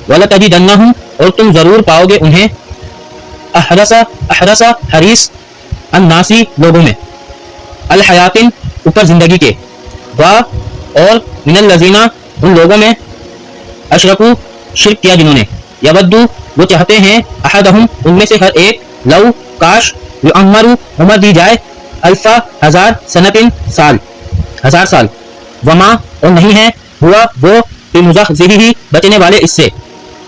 وَلَتَجِدَنَّهُمْ اور تم ضرور پاؤ گے انہیں احرس حریص الناسی لوگوں میں الحیاتن اوپر زندگی کے اور من الذین ان لوگوں میں اشرکو شرک کیا جنہوں نے یودو وہ چاہتے ہیں احدہم ان میں سے ہر ایک لو کاش یعمر عمر دی جائے الفا ہزار سنتن ہزار سال وما اور نہیں ہے ہوا وہ بمزحزحہ بچنے والے اس سے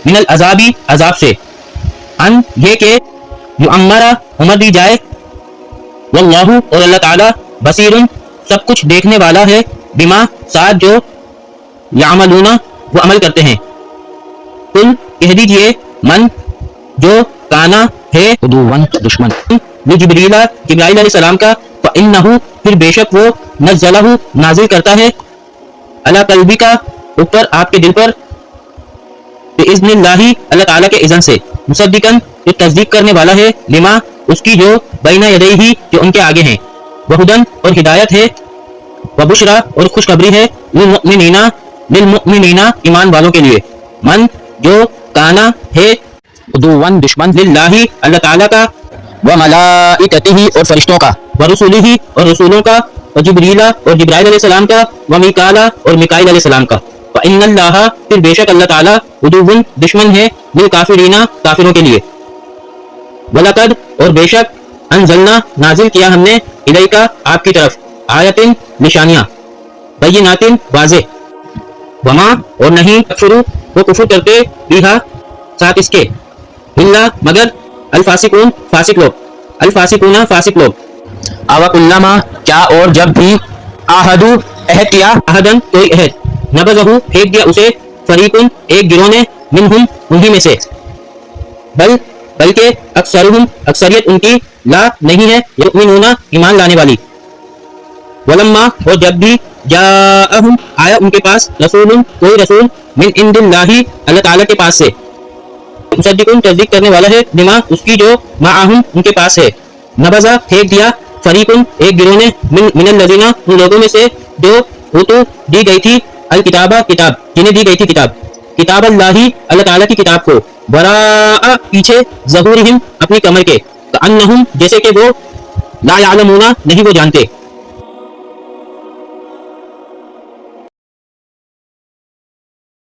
من العذابی عذاب سے ان یہ کہ یعمر عمر دی جائے واللہ اور اللہ تعالی بصیر سب کچھ دیکھنے والا ہے بما ساتھ جو یعملون وہ عمل کرتے ہیں قل کہہ دیجئے من جو کانا ہے عدوًا دشمن لجبریل جبرائیل علیہ السلام کا فإنہ پھر بے شک وہ نزلہ نازل کرتا ہے علی قلبی کا اوپر آپ کے دل پر بإذن اللہ اللہ تعالیٰ کے اذن سے مصدقاً جو تصدیق کرنے والا ہے لما اس کی جو بین یدیہ جو ان کے آگے ہیں وہدن اور ہدایت ہے وبشرا اور خوشخبری ہے للمؤمنین ایمان والوں کے لیے من جو کانا ہے عدواً دشمن للہ اللہ تعالیٰ کا وملائکتہ اور فرشتوں کا ورسولہ اور رسولوں کا وجبریل اور جبرائیل علیہ السلام کا ومیکال اور میکائیل علیہ السلام کا فإن اللہ پھر بے شک اللہ تعالیٰ عدوٌ دشمن ہے للکافرین کافروں کے لیے وَلَقَدْ اور بے شک انزلنا نازل کیا ہم نے الیکا آپ کی طرف آیتن نشانیاں بیناتن واضح وما اور نہیں تکفروا وہ کفر کرتے بیہا ساتھ اس کے الا مگر الفاسقون فاسق لوگ الفاسقون فاسق لوگ اوکلما کیا اور جب بھی عہدو عہد کیا عہدن کوئی عہد نبذہ پھینک دیا اسے فریقن ایک گروہ نے منہم انہی میں سے بلکہ اکثرہم اکثریت ان کی لا نہیں ہے یؤمنون ایمان لانے والی ولما اور جب بھی جاءہم آیا ان کے پاس رسول کوئی رسول من عند اللہ اللہ تعالیٰ کے پاس سے مصدقون تصدیق کرنے والا ہے بما اس کی جو معاہم ان کے پاس ہے نبذہ پھینک دیا فریقن ایک گروہ نے من الذین ان لوگوں میں سے جو اوتو دی گئی تھی الکتابہ کتاب جنہیں دی گئی تھی کتاب اللہ اللہ تعالیٰ کی کتاب کو وراء پیچھے ظہورہم اپنی کمر کے کأنہم جیسے کہ وہ لا یعلمون نہیں وہ جانتے